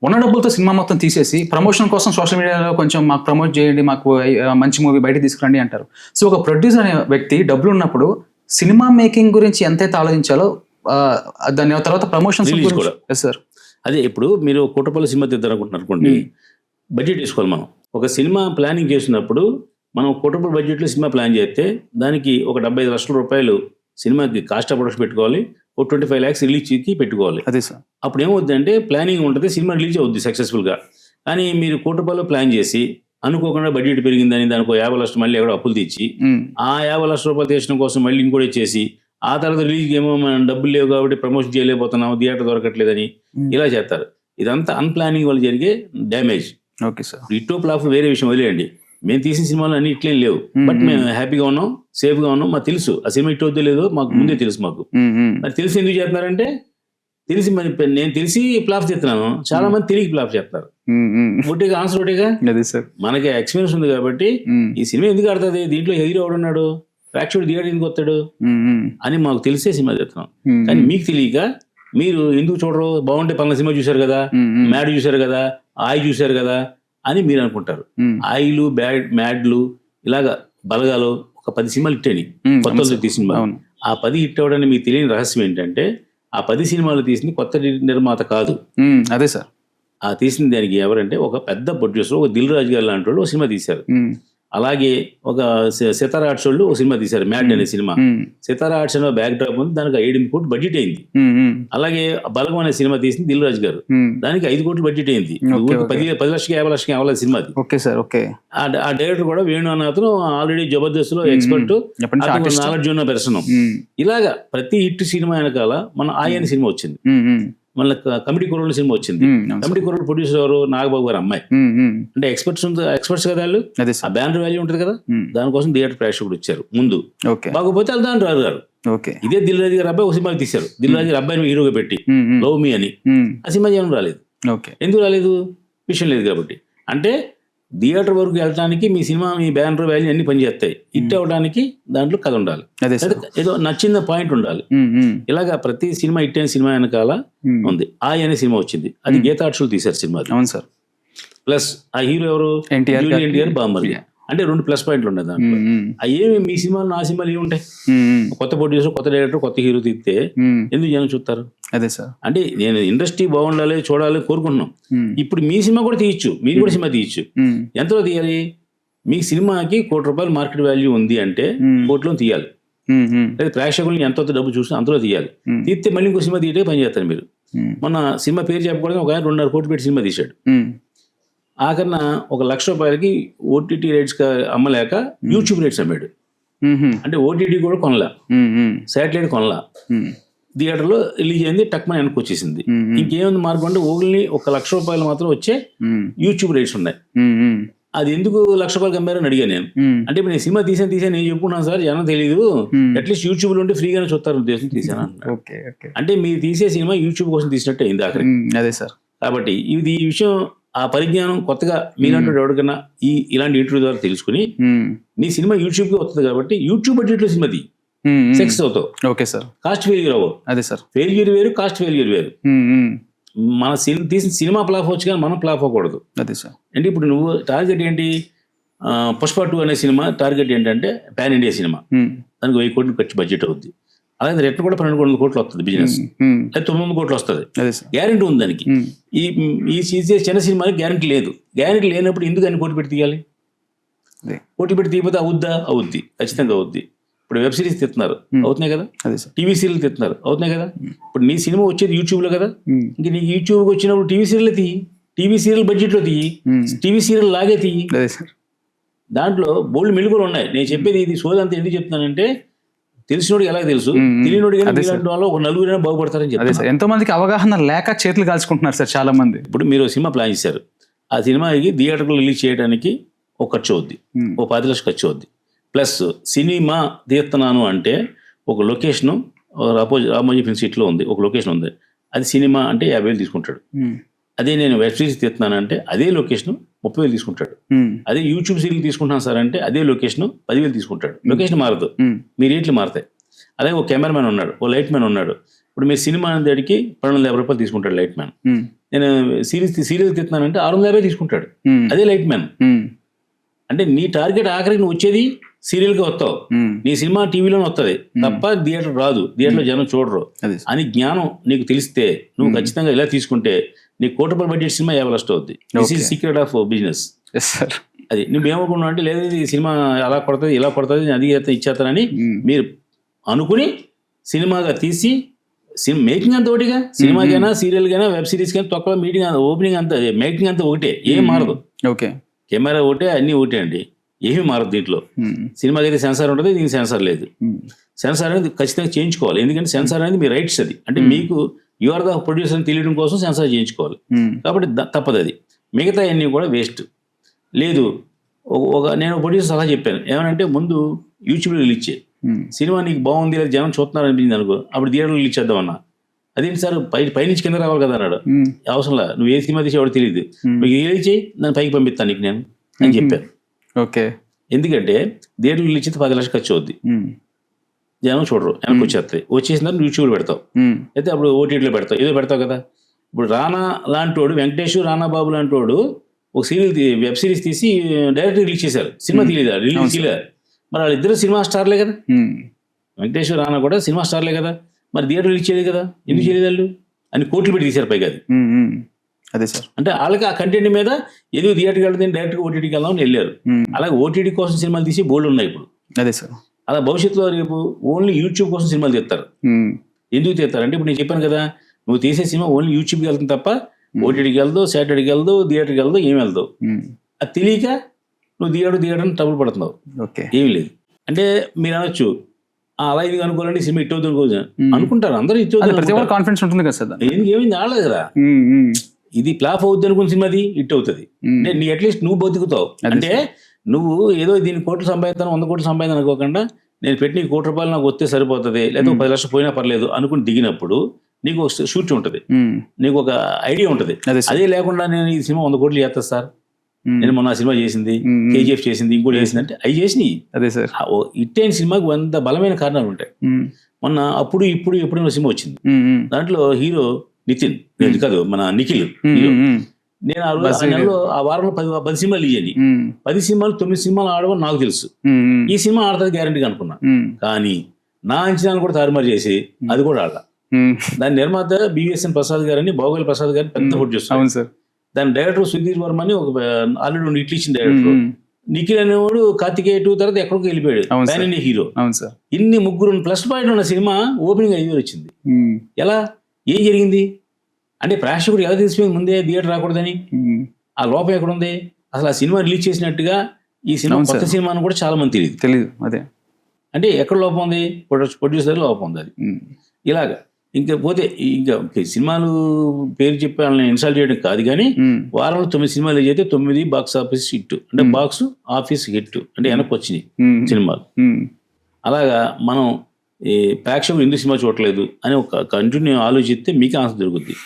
ఉన్న డబ్బులతో సినిమా మొత్తం తీసేసి ప్రమోషన్ కోసం సోషల్ మీడియాలో కొంచెం మాకు ప్రమోట్ చేయండి, మాకు మంచి మూవీ బయట తీసుకురండి అంటారు. సో ఒక ప్రొడ్యూసర్ అనే వ్యక్తి డబ్బులు ఉన్నప్పుడు సినిమా మేకింగ్ గురించి ఎంతైతే ఆలోచించాలో దాని తర్వాత ప్రమోషన్స్ కూడా. సార్ అదే ఇప్పుడు మీరు కోటపల్లి సినిమా తీద్దారనుకుంటున్నారు అనుకోండి, బడ్జెట్ తీసుకోవాలి. మనం ఒక సినిమా ప్లానింగ్ చేసినప్పుడు మనం కోటపల్లి బడ్జెట్లో సినిమా ప్లాన్ చేస్తే దానికి ఒక 75 లక్షల రూపాయలు సినిమాకి కాస్ట్ ఆఫ్ ప్రొడక్షన్ పెట్టుకోవాలి, ఒక 25 lakhs రిలీజ్కి పెట్టుకోవాలి. అదే సార్. అప్పుడు ఏమవుద్ది అంటే ప్లానింగ్ ఉంటుంది, సినిమా రిలీజ్ అవుద్ది సక్సెస్ఫుల్గా. కానీ మీరు కోటపల్లిలో ప్లాన్ చేసి అనుకోకుండా బడ్జెట్ పెరిగిందని దానికి 50 లక్షలు మళ్ళీ ఎక్కడో అప్పులు తెచ్చి ఆ 50 లక్షల రూపాయలు తీసిన కోసం మళ్ళీ ఇంకోటి చేసి ఆ తర్వాత రిలీజ్కి ఏమో మనం డబ్బులు లేవు కాబట్టి ప్రమోషన్ చేయలేకపోతున్నాం, థియేటర్ దొరకట్లేదని ఇలా చేస్తారు. ఇదంతా అన్ప్లానింగ్ వల్ల జరిగే డ్యామేజ్. Okay sir. ఇట్టో ఫ్లాప్ వేరే విషయం వదిలేయండి, మేము తీసిన సినిమాలు అన్ని ఇట్లేం లేవు, బట్ మేము హ్యాపీగా ఉన్నాం, సేఫ్గా ఉన్నాం. మాకు తెలుసు ఆ సినిమా ఇట్ అవుతుందో లేదో మాకు ముందే తెలుసు. మాకు మరి తెలిసి ఎందుకు చేస్తున్నారంటే తెలిసి మరి నేను తెలిసి ఫ్లాప్ చేస్తున్నాను, చాలా మంది తిరిగి ఫ్లాప్ చేస్తారు. ఒకటిగా ఆన్సర్ ఒకటిగా మనకి ఎక్స్పీరియన్స్ ఉంది కాబట్టి ఈ సినిమా ఎందుకు ఆడుతుంది, దీంట్లో హీరో ఎవడున్నాడు, ప్రేక్షకుడు థియేటర్ ఎందుకు వస్తాడు అని మాకు తెలిసే సినిమా చేస్తున్నాం. కానీ మీకు తెలియక మీరు ఎందుకు చూడరు, బాగుంటే పలానా సినిమా చూశారు కదా, మ్యాడ్ చూశారు కదా, ఆయి చూశారు కదా అని మీరు అనుకుంటారు. ఆయిలు మ్యాడ్లు ఇలాగా బలగాలు ఒక 10 సినిమాలు హిట్ అయినాయి, కొత్త సినిమా. ఆ 10 హిట్ అవ్వడానికి మీకు తెలియని రహస్యం ఏంటంటే ఆ 10 సినిమాలు తీసింది కొత్త నిర్మాత కాదు. అదే సార్. ఆ తీసిన దానికి ఎవరంటే ఒక పెద్ద ప్రొడ్యూసర్, ఒక దిల్ రాజు గారు లాంటి వాళ్ళు ఒక సినిమా తీశారు. అలాగే ఒక సితారా ఆర్ట్స్ వాళ్ళు ఒక సినిమా తీశారు, మ్యాడ్ అనే సినిమా. సితారా ఆర్ట్స్ అనే బ్యాక్ డ్రాప్ ఉంది, దానికి 7 కోట్లు బడ్జెట్ అయింది. అలాగే బలగం అనే సినిమా తీసింది దిల్ రాజు గారు, దానికి 5 కోట్లు బడ్జెట్ అయింది. 10 లక్షలకి 50 లక్షలకి అవ్వాలి సినిమా. ఆ డైరెక్టర్ కూడా వేణు అన్న అతను ఆల్రెడీ జబర్దస్త్ లో ఎక్స్పర్ట్, నాలెడ్జ్ ఉన్న పర్సన్. ఇలాగా ప్రతి హిట్ సినిమా వెనకాల మన ఆయన సినిమా వచ్చింది, మళ్ళీ కమిటీ కుర్రోళ్ళ సినిమా వచ్చింది. కమిటీ కుర్రోళ్ళు ప్రొడ్యూసర్ ఎవరు, నాగబాబు గారు అమ్మాయి. అంటే ఎక్స్పర్ట్స్ కదా వాళ్ళు, ఆ బ్యానర్ వాల్యూ ఉంటుంది కదా, దానికోసం థియేటర్ ప్రేక్షకుడు వచ్చారు ముందు. బాగోపోతే వాళ్ళు దాని రాదు గారు. ఇదే దిల్ రాజు గారు అబ్బాయి ఒక సినిమా తీశారు, దిల్ రాజు గారు అబ్బాయిని హీరోగా పెట్టి లవ్ మీ అని. ఆ సినిమా ఏం రాలేదు. ఎందుకు రాలేదు, విషయం లేదు కాబట్టి. అంటే థియేటర్ వరకు వెళ్ళడానికి మీ సినిమా, మీ బ్యానర్ వాల్యూ అన్ని పనిచేస్తాయి. హిట్ అవ్వడానికి దాంట్లో కథ ఉండాలి, ఏదో నచ్చిన పాయింట్ ఉండాలి. ఇలాగా ప్రతి సినిమా హిట్ అయిన సినిమా వెనకాల ఉంది. అనే సినిమా వచ్చింది, అది గీతా ఆర్ట్స్ తీశారు సినిమా. అవును సార్. ప్లస్ ఆ హీరో ఎవరు, ఎన్టీఆర్ బామ్మర్ది. అంటే 2 ప్లస్ పాయింట్లు ఉన్నాయి దాంట్లో. ఏమి మీ సినిమాలు నా సినిమాలు ఏముంటాయి, కొత్త ప్రొడ్యూసర్, కొత్త డైరెక్టర్, కొత్త హీరో తీస్తే ఎందుకు జనం చూస్తారు. అదే సార్. అంటే నేను ఇండస్ట్రీ బాగుండాలి, చూడాలి కోరుకుంటున్నాం. ఇప్పుడు మీ సినిమా కూడా తీయచ్చు, మీరు కూడా సినిమా తీయచ్చు. ఎంతలో తీయాలి, మీ సినిమాకి ₹1 మార్కెట్ వాల్యూ ఉంది అంటే 1 కోటిలో తీయాలి. లేదా ప్రేక్షకుల్ని ఎంత డబ్బు చూసినా అంతలో తీయాలి. తీస్తే మళ్ళీ ఇంకో సినిమా తీయటే పని చేస్తారు మీరు. మొన్న సినిమా పేరు చెప్పకూడదు, ఒక 2.5 కోట్లు పెట్టి సినిమా తీశాడు. ఆఖరిన ఒక ₹1,00,000 ఓటీటీ రైట్స్ అమ్మలేక యూట్యూబ్ రైట్స్ అమ్మాడు. అంటే ఓటీటీ కూడా కొనలా, శాటిలైట్ కొనలా, థియేటర్లో రిలీజ్ అయింది, టక్మని వెనక్కి వచ్చేసింది. ఇంకేముంది మార్గం అంటే ఓన్లీ ₹1,00,000 మాత్రం వచ్చే యూట్యూబ్ రైట్స్ ఉన్నాయి. అది ఎందుకు ₹1,00,000 అమ్మారని అడిగాను నేను. అంటే ఇప్పుడు నేను సినిమా తీసాను నేను చెప్పుకున్నాను సార్, జనం తెలియదు, అట్లీస్ట్ యూట్యూబ్ లో ఉంటే ఫ్రీగానే చూస్తారు ఉద్దేశం తీసాను. అంటే మీరు తీసే సినిమా యూట్యూబ్ కోసం తీసినట్టే అయింది ఆఖరి. అదే సార్. కాబట్టి ఇది ఈ విషయం, ఆ పరిజ్ఞానం కొత్తగా మీరంటూ ఎవరికన్నా ఇలాంటి ఇంటర్వ్యూ ద్వారా తెలుసుకుని మీ సినిమా యూట్యూబ్ కి వస్తుంది కాబట్టి యూట్యూబ్ బడ్జెట్ లో సినిమా సక్సెస్ అవుతావు. Okay sir. కాస్ట్ ఫెయిల్యూర్ అవ్వవు. అదే సార్. ఫెయిల్యూర్ వేరు, కాస్ట్ ఫెయిల్యూర్ వేరు. మన తీసిన సినిమా ఫ్లాప్ వచ్చు కానీ మనం ఫ్లాప్ అవ్వకూడదు. అదే సార్. అంటే ఇప్పుడు నువ్వు టార్గెట్ ఏంటి, పుష్ప 2 అనే సినిమా టార్గెట్ ఏంటంటే పాన్ ఇండియా సినిమా, దానికి 1000 కోట్లు ఖర్చు బడ్జెట్ అవుద్ది. అలాగే రిటర్న్ కూడా 1200 కోట్లు వస్తుంది బిజినెస్, లేదా 900 కోట్లు వస్తుంది. గ్యారెంటీ ఉంది దానికి. ఈ చిన్న సినిమాకి గ్యారెంటీ లేదు. గ్యారెంటీ లేనప్పుడు ఎందుకు అన్ని కోటి పెట్టి తీయాలి? కోటి పెట్టి తీయకపోతే అవుద్ది, ఖచ్చితంగా అవుద్ది. ఇప్పుడు వెబ్ సిరీస్ తీస్తున్నారు, అవుతున్నాయి కదా. టీవీ సీరియల్ తీస్తున్నారు, అవుతున్నాయి కదా. ఇప్పుడు నీ సినిమా వచ్చేది యూట్యూబ్ లో కదా, ఇంక నీకు యూట్యూబ్కి వచ్చినప్పుడు టీవీ సీరియల్ తీయి, టీవీ సీరియల్ బడ్జెట్ లో తీయి, టీవీ సీరియల్ లాగే తీయి. దాంట్లో బోల్డ్ మెలుగులు ఉన్నాయి. నేను చెప్పేది ఇది సోదంతా ఎందుకు చెప్తున్నానంటే, తెలిసినోడికి ఎలా తెలుసు, తెలియనోడికి ఒక 4 బాగుపడతారని చెప్పారు. ఎంతో మందికి అవగాహన లేక చేతులు కాల్చుకుంటున్నారు సార్ చాలా మంది. ఇప్పుడు మీరు సినిమా ప్లాన్ చేశారు, ఆ సినిమాకి థియేటర్లో రిలీజ్ చేయడానికి ఒక ఖర్చు అవుద్ది, ఒక 10 లక్షలు ఖర్చు అవుద్ది. ప్లస్ సినిమా తీస్తున్నాను అంటే ఒక లొకేషను రామోజీ ఫిల్మ్ సిటీలో ఉంది, ఒక లొకేషన్ ఉంది, అది సినిమా అంటే 50,000 తీసుకుంటాడు. అదే నేను వెబ్ సిరీస్ తీస్తున్నాను అంటే అదే లొకేషన్ 30,000 తీసుకుంటాడు. అదే యూట్యూబ్ సీరియల్ తీసుకుంటున్నాను సార్ అంటే అదే లొకేషన్ 10,000 తీసుకుంటాడు. లొకేషన్ మారదు, మీ రేట్లు మారుతాయి. అలాగే ఒక కెమెరామెన్ ఉన్నాడు, ఓ లైట్ మ్యాన్ ఉన్నాడు. ఇప్పుడు మీరు సినిమా అనేటికి ₹250 తీసుకుంటాడు లైట్ మ్యాన్. నేను సీరియల్ తీస్తున్నానంటే 650 తీసుకుంటాడు. అదే లైట్ మ్యాన్. అంటే నీ టార్గెట్ ఆఖరికి నువ్వు వచ్చేది సీరియల్గా వస్తావు, నీ సినిమా టీవీలోనే వస్తుంది తప్ప థియేటర్ రాదు, థియేటర్లో జనం చూడరు అని జ్ఞానం నీకు తెలిస్తే నువ్వు ఖచ్చితంగా ఇలా తీసుకుంటే నీ ₹1 కోటి బడ్జెట్ సినిమా 50 లక్షలు అవుద్ది. This is secret of business. అది నువ్వేమనుకున్నావు అంటే లేదు ఈ సినిమా అలా కొడుతుంది ఇలా కొడుతుంది అది ఇచ్చేస్తానని మీరు అనుకుని సినిమాగా తీసి మేకింగ్ అంతా ఒకటిగా, సినిమాకైనా సీరియల్కైనా వెబ్ సిరీస్కైనా తొక్క మీటింగ్ ఓపెనింగ్ అంతా మేకింగ్ అంతా ఒకటే, ఏం మారదు. ఓకే, కెమెరా ఒకటే, అన్నీ ఒకటే అండి, ఏమీ మారదు దీంట్లో. సినిమాకి అయితే సెన్సార్ ఉంటుంది, దీనికి సెన్సార్ లేదు. సెన్సార్ అనేది ఖచ్చితంగా చేయించుకోవాలి, ఎందుకంటే సెన్సార్ అనేది మీ రైట్స్. అది అంటే మీకు యూఆర్ ద ప్రొడ్యూసర్ అని తెలియడం కోసం సెన్సార్ చేయించుకోవాలి. కాబట్టి తప్పదు అది. మిగతా అన్నీ కూడా వేస్ట్. లేదు నేను ప్రొడ్యూసర్ సలహా చెప్పాను ఏమనంటే, ముందు యూట్యూబ్లో రిలీజ్ చేయి, సినిమా నీకు బాగుంది లేదా జనం చూస్తున్నారు అనిపించింది అనుకో, అప్పుడు థియేటర్లో రిలీజ్ చేద్దామన్నా. అదేంటి సార్ పైనుంచి కింద రావాలి కదా అన్నాడు. అవసరంలా, నువ్వు ఏ సినిమా తీసి ఎవరు తెలియదు, మీకు రిలీజ్ చేయి, దాన్ని పైకి పంపిస్తాను నీకు నేను అని చెప్పాను. ఓకే, ఎందుకంటే థియేటర్లో రిలీజ్ చేస్తే 10 లక్షలు ఖర్చు అవుద్ది, జనం చూడరు, వెనక్కి వచ్చేస్తాయి. వచ్చేసిన తర్వాత యూట్యూబ్లో పెడతావు, అయితే అప్పుడు ఓటీటీలో పెడతావు, ఏదో పెడతావు కదా. ఇప్పుడు రానా లాంటోడు, వెంకటేష్ రానా బాబు లాంటోడు ఒక వెబ్ సిరీస్ తీసి డైరెక్ట్ రిలీజ్ చేశారు, సినిమా తీయలేదు, రిలీజ్ చేయలేదు. మరి వాళ్ళిద్దరు సినిమా స్టార్లే కదా, వెంకటేష్ రానా కూడా సినిమా స్టార్లే కదా, మరి థియేటర్ రిలీజ్ చేయలేదు కదా, ఎందుకు చేయలేదు వాళ్ళు అని కోట్లు పెట్టి తీశారు పైగా. అది అదే సార్, అంటే వాళ్ళకి ఆ కంటెంట్ మీద ఏదో థియేటర్కి వెళ్తే డైరెక్ట్గా ఓటీటీకి వెళ్దామని వెళ్ళారు. అలాగే ఓటీటీ కోసం సినిమాలు తీసి బోల్డ్ ఉన్నాయి ఇప్పుడు. అదే సార్, అలా భవిష్యత్తులో రేపు ఓన్లీ యూట్యూబ్ కోసం సినిమాలు తీస్తారు. ఎందుకు తీస్తారు అంటే, ఇప్పుడు నేను చెప్పాను కదా, నువ్వు తీసే సినిమా ఓన్లీ యూట్యూబ్కి వెళ్తుంది తప్ప ఓటీటీకి వెళ్దావు, సాటర్డేకి వెళ్దావు, థియేటర్కి వెళ్దావు, ఏమి వెళ్దావు. అది తెలియక నువ్వు థియేటర్ ట్రబుల్ పడుతున్నావు. ఓకే, ఏమి లేదు. అంటే మీరు అనొచ్చు అలా ఇది అనుకోవాలంటే సినిమా హిట్ అవుతుంది అనుకోవచ్చు అనుకుంటారు, అందరూ హిట్ అవుతుంది, కాన్ఫిడెన్స్ ఉంటుంది కదా సార్. ఏమైంది ఆడలేదు కదా, ఇది ఫ్లాప్ అవుతుంది అనుకున్న సినిమాది హిట్ అవుతుంది. నీ అట్లీస్ట్ నువ్వు బతుకుతావు. అంటే నువ్వు ఏదో దీన్ని కోట్లు సంపాదిస్తాను 100 కోట్లు సంపాదించాను అనుకోకుండా, నేను పెట్టి నీకు ₹1 నాకు వస్తే సరిపోతుంది, లేదా 10 లక్షలు పోయినా పర్లేదు అనుకుని దిగినప్పుడు నీకు ఒక షూట్ ఉంటుంది, నీకు ఒక ఐడియా ఉంటుంది. అదే లేకుండా నేను ఈ సినిమా 100 కోట్లు చేస్తా సార్, నేను మొన్న సినిమా చేసింది, కేజీఎఫ్ చేసింది, ఇంకోటి చేసింది అంటే అవి చేసినాయి. అదే సార్, హిట్ అయిన సినిమాకి 100 బలమైన కారణాలు ఉంటాయి. మొన్న అప్పుడు ఇప్పుడు ఎప్పుడైనా సినిమా వచ్చింది, దాంట్లో హీరో నితిన్ కాదు మన నిఖిల్ హీరో. నేను ఆ నెలలో ఆ వారంలో 10 సినిమాలు ఇయ్యాలి, 10 సినిమాలు 9 సినిమాలు ఆడమని నాకు తెలుసు. ఈ సినిమా ఆడుతుంది గ్యారంటీగా అనుకున్నా, కానీ నా అంచనాలు కూడా తారుమారు చేసి అది కూడా ఆడ. దాని నిర్మాత బివిఎస్ఎన్ ప్రసాద్ గారని, బాగోలి ప్రసాద్ గారిని పెద్ద ప్రొడ్యూసర్. దాని డైరెక్టర్ సుధీర్ వర్మ అని ఒక ఆల్రెడీ 2 హిట్లు ఇచ్చిన డైరెక్టర్. నిఖిల్ అనేవాడు కార్తికేయ 2 తర్వాత ఎక్కడికి వెళ్ళిపోయాడు, పాన్ ఇండియా హీరో. ఇన్ని ముగ్గురు ప్లస్ పాయింట్ ఉన్న సినిమా ఓపెనింగ్ 5,000 వచ్చింది. ఎలా, ఏం జరిగింది అంటే, ప్రేక్షకుడు ఎలా తెలిసిపోయింది ముందే థియేటర్ రాకూడదని? ఆ లోపం ఎక్కడ ఉంది అసలు? ఆ సినిమా రిలీజ్ చేసినట్టుగా ఈ సినిమా కొత్త సినిమా అని కూడా చాలా మంది తెలియదు. అదే అంటే ఎక్కడ లోపం ఉంది, ప్రొడ్యూసర్ లోపం ఉంది. అది ఇలాగా ఇంకా పోతే ఇంకా సినిమాలు పేరు చెప్పి వాళ్ళని ఇన్స్టాల్ చేయడం కాదు, కానీ వారంలో 9 సినిమాలు అయితే 9 బాక్స్ ఆఫీస్ హిట్, అంటే బాక్స్ ఆఫీస్ హిట్ అంటే వెనక్కి వచ్చినాయి సినిమాలు. అలాగా మనం ఈ ప్రేక్షకులు ఎందుకు సినిమా చూడలేదు అని ఒక కంటిన్యూ ఆలోచిస్తే మీకు ఆన్సర్ దొరుకుద్ది.